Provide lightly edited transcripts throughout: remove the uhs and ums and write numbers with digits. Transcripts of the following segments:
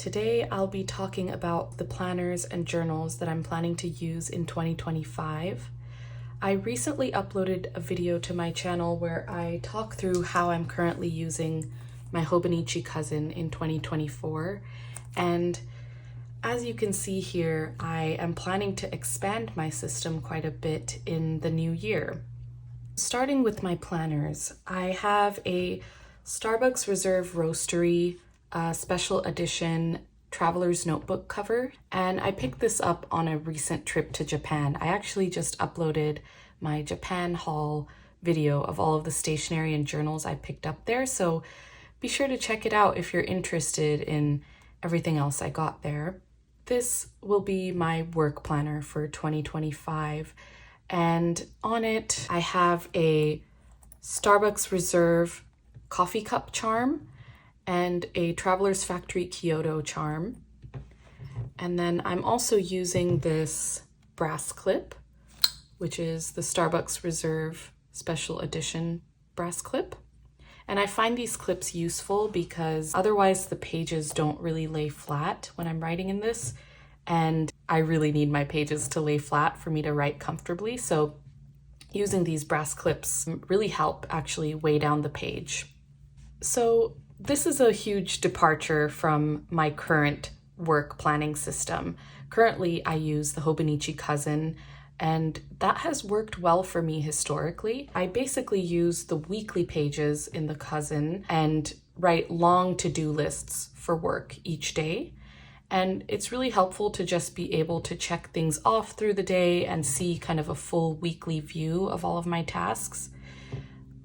Today I'll be talking about the planners and journals that I'm planning to use in 2025. I recently uploaded a video to my channel where I talk through how I'm currently using my Hobonichi cousin in 2024, and as you can see here, I am planning to expand my system quite a bit in the new year. Starting with my planners, I have a Starbucks Reserve Roastery special edition traveler's notebook cover, and I picked this up on a recent trip to Japan. I actually just uploaded my Japan haul video of all of the stationery and journals I picked up there, so be sure to check it out if you're interested in everything else I got there. This will be my work planner for 2025, and on it I have a Starbucks Reserve coffee cup charm and a Traveler's Factory Kyoto charm. And then I'm also using this brass clip, which is the Starbucks Reserve Special Edition brass clip. And I find these clips useful because otherwise the pages don't really lay flat when I'm writing in this. And I really need my pages to lay flat for me to write comfortably. So using these brass clips really help actually weigh down the page. So this is a huge departure from my current work planning system. Currently, I use the Hobonichi cousin, and that has worked well for me historically. I basically use the weekly pages in the cousin and write long to-do lists for work each day. And it's really helpful to just be able to check things off through the day and see kind of a full weekly view of all of my tasks.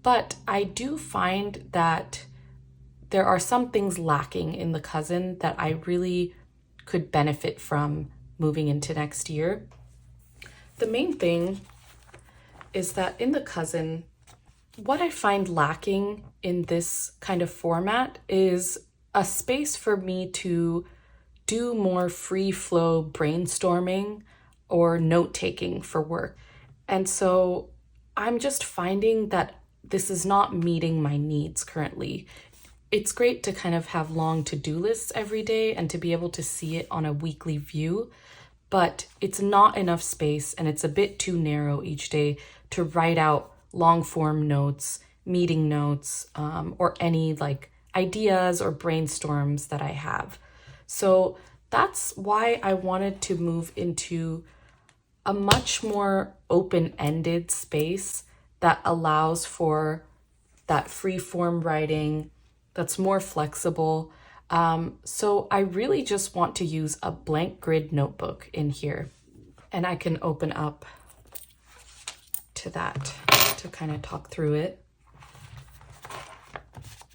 But I do find that there are some things lacking in the cousin that I really could benefit from moving into next year. The main thing is that in the cousin, what I find lacking in this kind of format is a space for me to do more free flow brainstorming or note-taking for work. And so I'm just finding that this is not meeting my needs currently. It's great to kind of have long to-do lists every day and to be able to see it on a weekly view, but it's not enough space and it's a bit too narrow each day to write out long form notes, meeting notes, or any like ideas or brainstorms that I have. So that's why I wanted to move into a much more open-ended space that allows for that free form writing that's more flexible. So I really just want to use a blank grid notebook in here, and I can open up to that to kind of talk through it.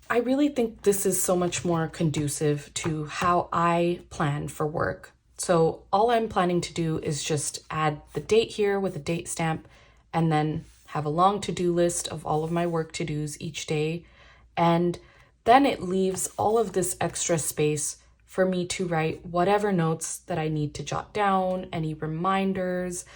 I really think this is so much more conducive to how I plan for work. So all I'm planning to do is just add the date here with a date stamp, and then have a long to-do list of all of my work to-dos each day. And then it leaves all of this extra space for me to write whatever notes that I need to jot down, any reminders,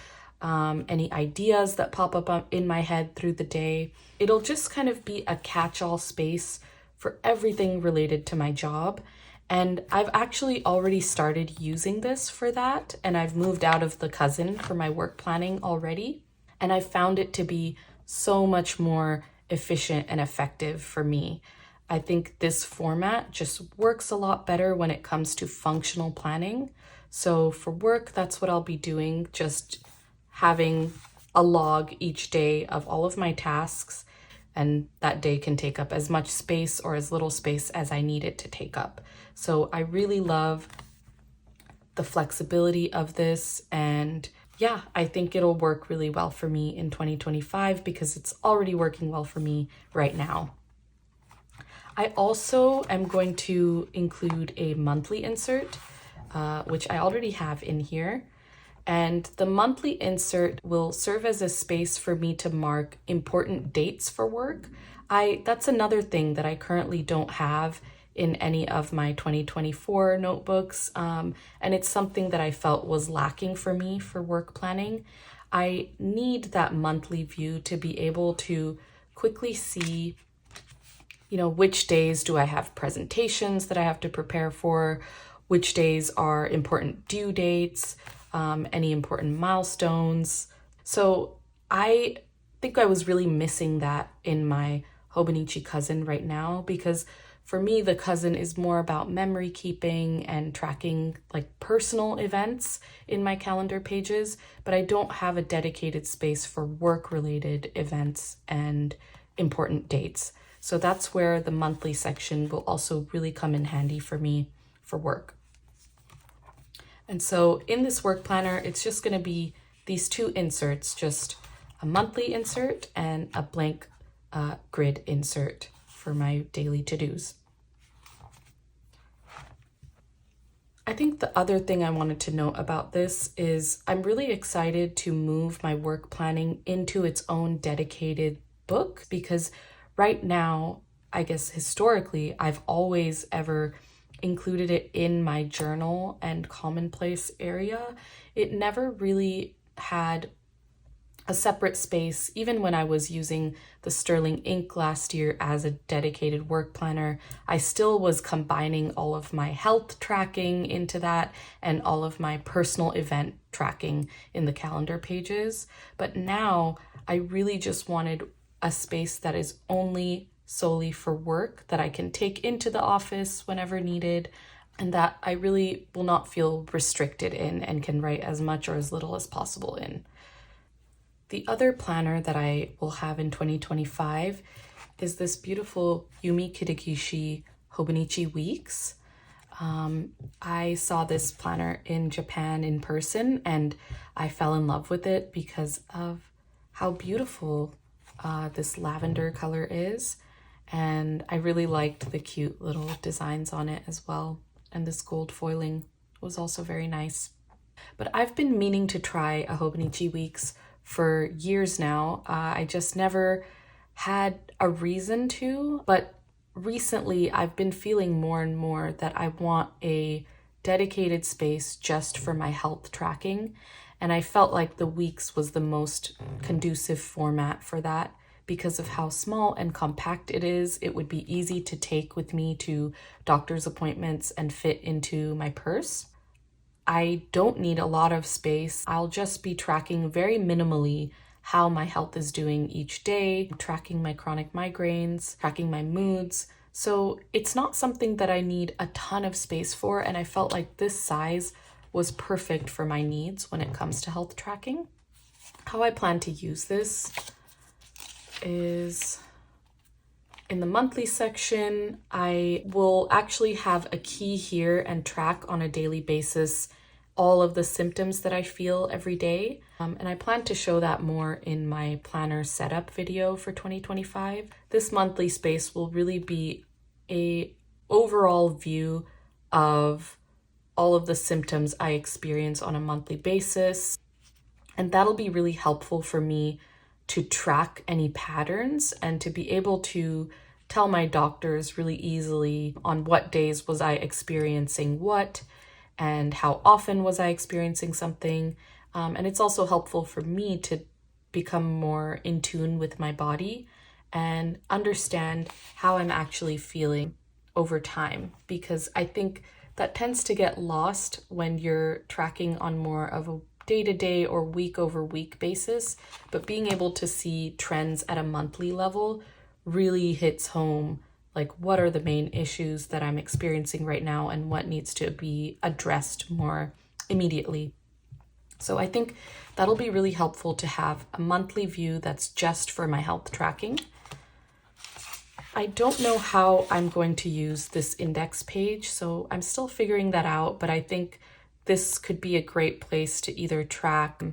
any ideas that pop up in my head through the day. It'll just kind of be a catch-all space for everything related to my job. And I've actually already started using this for that, and I've moved out of the cousin for my work planning already. And I found it to be so much more efficient and effective for me. I think this format just works a lot better when it comes to functional planning. So for work, that's what I'll be doing, just having a log each day of all of my tasks, and that day can take up as much space or as little space as I need it to take up. So I really love the flexibility of this, and yeah, I think it'll work really well for me in 2025 because it's already working well for me right now. I also am going to include a monthly insert, which I already have in here. And the monthly insert will serve as a space for me to mark important dates for work. That's another thing that I currently don't have in any of my 2024 notebooks. And it's something that I felt was lacking for me for work planning. I need that monthly view to be able to quickly see which days do I have presentations that I have to prepare for, which days are important due dates, any important milestones. So I think I was really missing that in my Hobonichi cousin right now, because for me, the cousin is more about memory keeping and tracking like personal events in my calendar pages, but I don't have a dedicated space for work-related events and important dates. So that's where the monthly section will also really come in handy for me for work. And so in this work planner, it's just going to be these two inserts, just a monthly insert and a blank grid insert for my daily to-dos. I think the other thing I wanted to note about this is I'm really excited to move my work planning into its own dedicated book, because right now, I guess historically, I've always ever included it in my journal and commonplace area. It never really had a separate space. Even when I was using the Sterling ink last year as a dedicated work planner, I still was combining all of my health tracking into that and all of my personal event tracking in the calendar pages. But now I really just wanted a space that is only solely for work, that I can take into the office whenever needed, and that I really will not feel restricted in and can write as much or as little as possible in. The other planner that I will have in 2025 is this beautiful Yumi Kitagishi Hobonichi Weeks. I saw this planner in Japan in person and I fell in love with it because of how beautiful this lavender color is. And I really liked the cute little designs on it as well. And this gold foiling was also very nice. But I've been meaning to try a Hobonichi Weeks for years now. I just never had a reason to, but recently I've been feeling more and more that I want a dedicated space just for my health tracking. And I felt like the Weeks was the most conducive format for that because of how small and compact it is. It would be easy to take with me to doctor's appointments and fit into my purse. I don't need a lot of space. I'll just be tracking very minimally how my health is doing each day, tracking my chronic migraines, tracking my moods. So it's not something that I need a ton of space for, and I felt like this size was perfect for my needs when it comes to health tracking. How I plan to use this is in the monthly section, I will actually have a key here and track on a daily basis all of the symptoms that I feel every day. And I plan to show that more in my planner setup video for 2025. This monthly space will really be an overall view of all of the symptoms I experience on a monthly basis. And that'll be really helpful for me to track any patterns and to be able to tell my doctors really easily on what days was I experiencing what and how often was I experiencing something. And it's also helpful for me to become more in tune with my body and understand how I'm actually feeling over time, because I think that tends to get lost when you're tracking on more of a day-to-day or week-over-week basis. But being able to see trends at a monthly level really hits home, like what are the main issues that I'm experiencing right now and what needs to be addressed more immediately. So I think that'll be really helpful to have a monthly view that's just for my health tracking. I don't know how I'm going to use this index page, so I'm still figuring that out, but I think this could be a great place to either track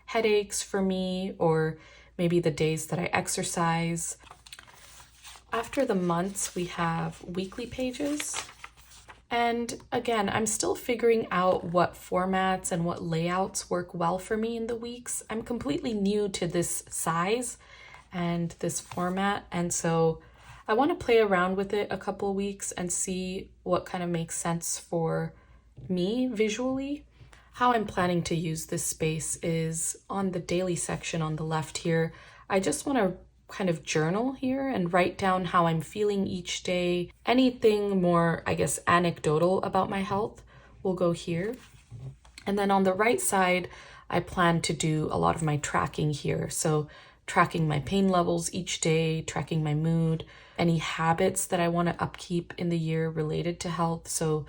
headaches for me or maybe the days that I exercise. After the months, we have weekly pages. And again, I'm still figuring out what formats and what layouts work well for me in the weeks. I'm completely new to this size and this format, and so I want to play around with it a couple weeks and see what kind of makes sense for me visually. How I'm planning to use this space is on the daily section on the left here. I just want to kind of journal here and write down how I'm feeling each day, anything more, I guess, anecdotal about my health, will go here. And then on the right side, I plan to do a lot of my tracking here. So tracking my pain levels each day, tracking my mood, any habits that I want to upkeep in the year related to health. So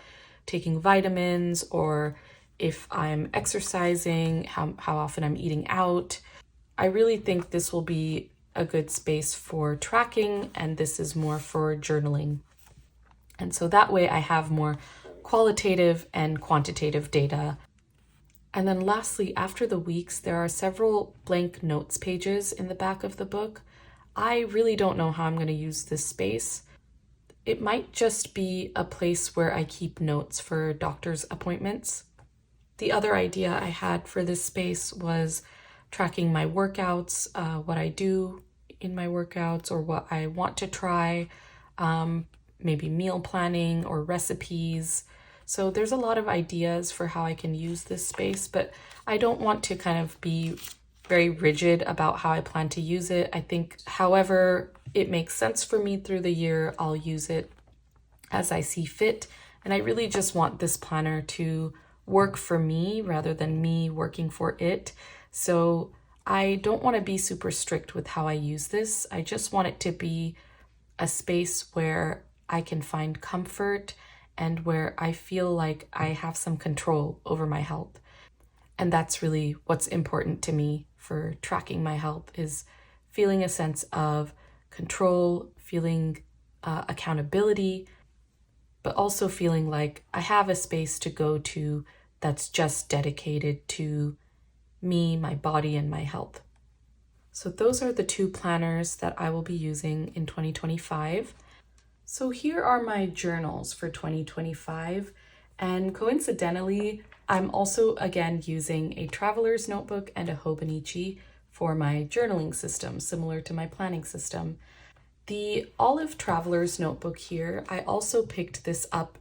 taking vitamins, or if I'm exercising, how often I'm eating out. I really think this will be a good space for tracking, and this is more for journaling. And so that way I have more qualitative and quantitative data. And then lastly, after the weeks, there are several blank notes pages in the back of the book. I really don't know how I'm going to use this space. It might just be a place where I keep notes for doctor's appointments. The other idea I had for this space was tracking my workouts, what I do in my workouts or what I want to try, maybe meal planning or recipes. So there's a lot of ideas for how I can use this space, but I don't want to kind of be very rigid about how I plan to use it. I think however it makes sense for me through the year, I'll use it as I see fit. And I really just want this planner to work for me rather than me working for it. So I don't want to be super strict with how I use this. I just want it to be a space where I can find comfort and where I feel like I have some control over my health. And that's really what's important to me for tracking my health, is feeling a sense of control, feeling accountability, but also feeling like I have a space to go to that's just dedicated to me, my body, and my health. So those are the two planners that I will be using in 2025. So here are my journals for 2025. And coincidentally, I'm also again using a traveler's notebook and a Hobonichi for my journaling system, similar to my planning system. The olive traveler's notebook here, I also picked this up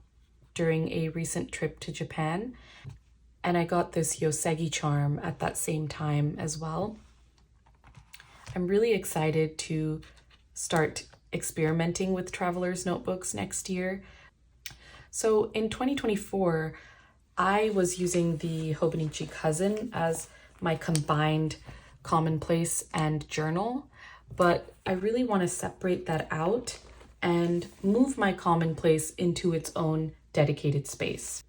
during a recent trip to Japan. And I got this Yosegi charm at that same time as well. I'm really excited to start experimenting with traveler's notebooks next year. So in 2024, I was using the Hobonichi Cousin as my combined commonplace and journal, but I really want to separate that out and move my commonplace into its own dedicated space.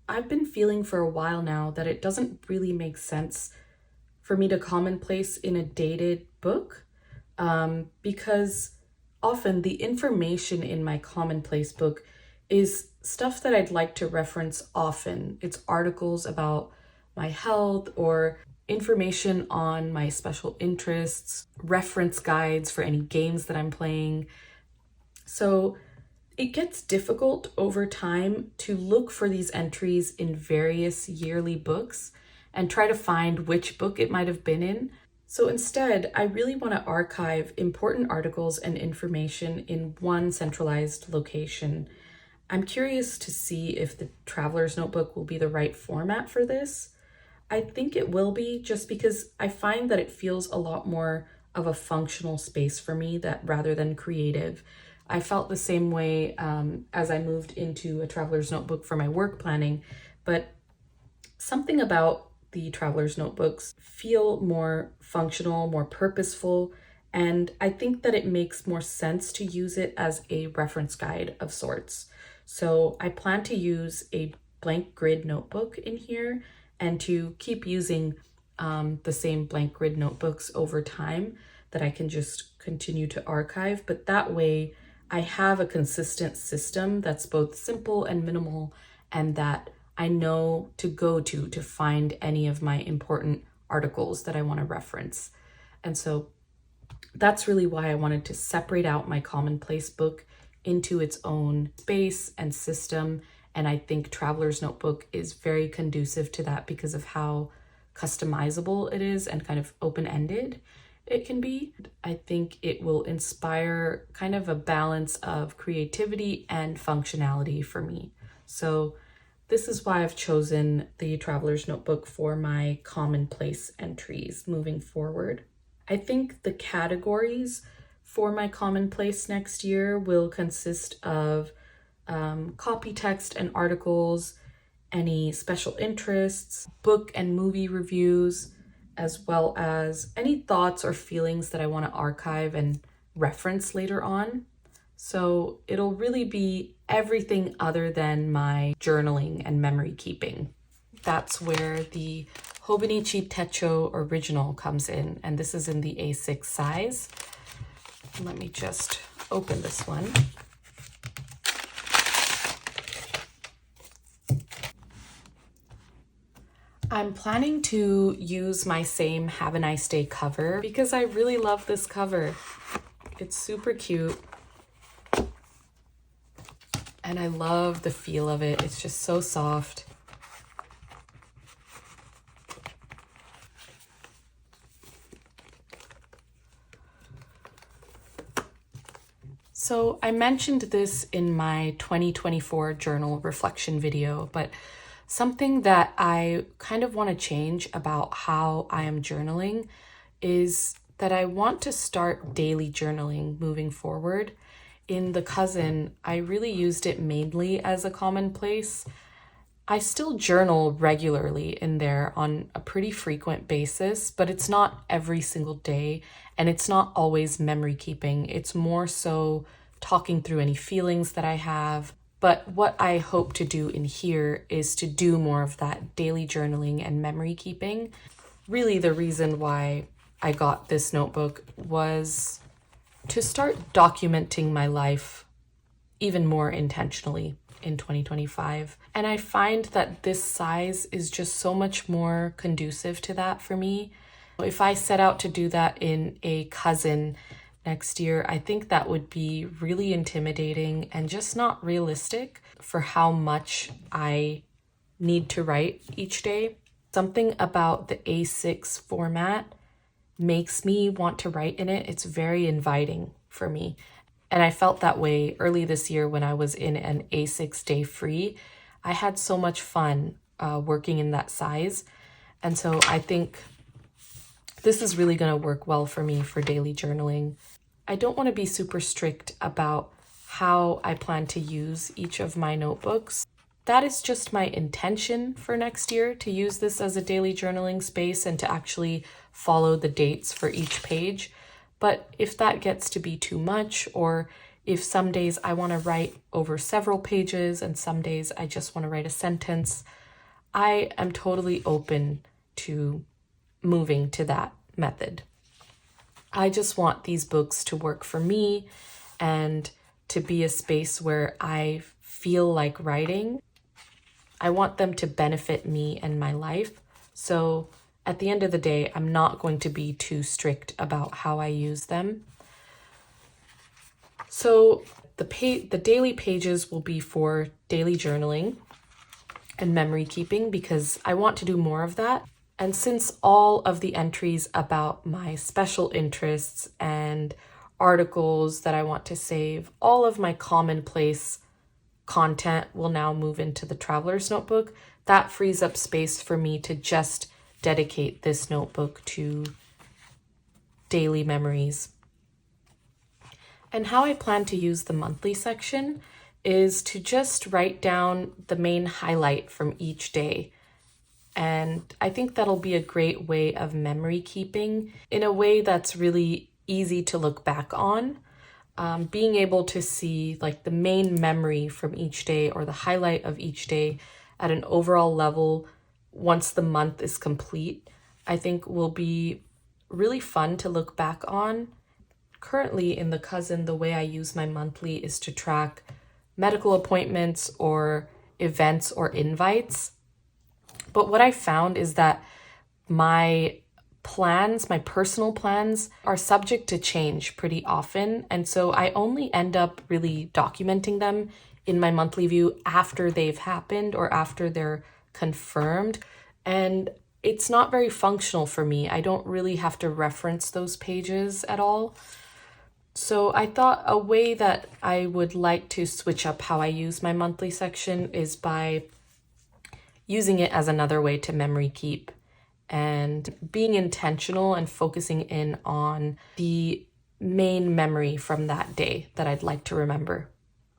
I've been feeling for a while now that it doesn't really make sense for me to commonplace in a dated book, because often the information in my commonplace book is stuff that I'd like to reference often. It's articles about my health or information on my special interests, reference guides for any games that I'm playing. So it gets difficult over time to look for these entries in various yearly books and try to find which book it might have been in. So instead, I really want to archive important articles and information in one centralized location. I'm curious to see if the Traveler's Notebook will be the right format for this. I think it will be, just because I find that it feels a lot more of a functional space for me rather than creative. I felt the same way as I moved into a Traveler's Notebook for my work planning, but something about the Traveler's Notebooks feel more functional, more purposeful, and I think that it makes more sense to use it as a reference guide of sorts. So I plan to use a blank grid notebook in here and to keep using the same blank grid notebooks over time that I can just continue to archive. But that way I have a consistent system that's both simple and minimal, and that I know to go to find any of my important articles that I want to reference. And so that's really why I wanted to separate out my commonplace book into its own space and system. And I think Traveler's Notebook is very conducive to that because of how customizable it is and kind of open-ended it can be. I think it will inspire kind of a balance of creativity and functionality for me. So this is why I've chosen the Traveler's Notebook for my commonplace entries moving forward. I think the categories for my commonplace next year will consist of copy text and articles any special interests, book and movie reviews, as well as any thoughts or feelings that I want to archive and reference later on. So it'll really be everything other than my journaling and memory keeping. That's where the Hobonichi Techo Original comes in, and this is in the A6 size. Let me just open this one. I'm planning to use my same Have a Nice Day cover because I really love this cover. It's super cute. And I love the feel of it. It's just so soft. So I mentioned this in my 2024 journal reflection video, but something that I kind of want to change about how I am journaling is that I want to start daily journaling moving forward. In the cousin, I really used it mainly as a commonplace. I still journal regularly in there on a pretty frequent basis, but it's not every single day, and it's not always memory keeping. It's more so talking through any feelings that I have. But what I hope to do in here is to do more of that daily journaling and memory keeping. Really, the reason why I got this notebook was to start documenting my life even more intentionally in 2025. And I find that this size is just so much more conducive to that for me. If I set out to do that in a cousin next year, I think that would be really intimidating and just not realistic for how much I need to write each day. Something about the A6 format makes me want to write in it. It's very inviting for me. And I felt that way early this year when I was in an A6 day free. I had so much fun working in that size. And so I think this is really going to work well for me for daily journaling. I don't want to be super strict about how I plan to use each of my notebooks. That is just my intention for next year, to use this as a daily journaling space and to actually follow the dates for each page. But if that gets to be too much, or if some days I want to write over several pages and some days I just want to write a sentence, I am totally open to moving to that method. I just want these books to work for me and to be a space where I feel like writing. I want them to benefit me and my life. So at the end of the day, I'm not going to be too strict about how I use them. So the daily pages will be for daily journaling and memory keeping because I want to do more of that. And since all of the entries about my special interests and articles that I want to save, all of my commonplace content will now move into the Traveler's Notebook, that frees up space for me to just dedicate this notebook to daily memories. And how I plan to use the monthly section is to just write down the main highlight from each day. And I think that'll be a great way of memory keeping in a way that's really easy to look back on. Being able to see like the main memory from each day or the highlight of each day at an overall level once the month is complete, I think will be really fun to look back on. Currently in the cousin, the way I use my monthly is to track medical appointments or events or invites. But what I found is that my plans, my personal plans, are subject to change pretty often. And so I only end up really documenting them in my monthly view after they've happened or after they're confirmed. And it's not very functional for me. I don't really have to reference those pages at all. So I thought a way that I would like to switch up how I use my monthly section is by using it as another way to memory keep and being intentional and focusing in on the main memory from that day that I'd like to remember.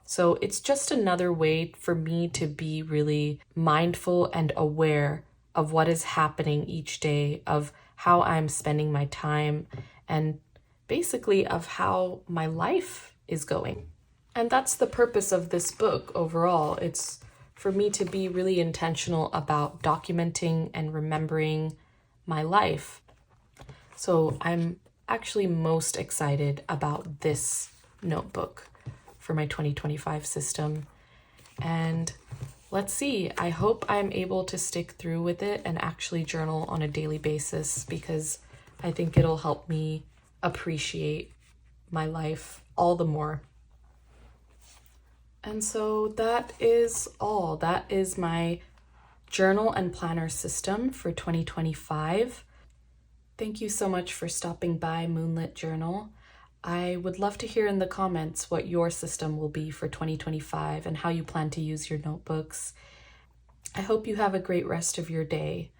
So it's just another way for me to be really mindful and aware of what is happening each day, of how I'm spending my time, and basically of how my life is going. And that's the purpose of this book overall. It's for me to be really intentional about documenting and remembering my life. So I'm actually most excited about this notebook for my 2025 system. And let's see, I hope I'm able to stick through with it and actually journal on a daily basis, because I think it'll help me appreciate my life all the more. And so that is all. That is my journal and planner system for 2025. Thank you so much for stopping by Moonlit Journal. I would love to hear in the comments what your system will be for 2025 and how you plan to use your notebooks. I hope you have a great rest of your day.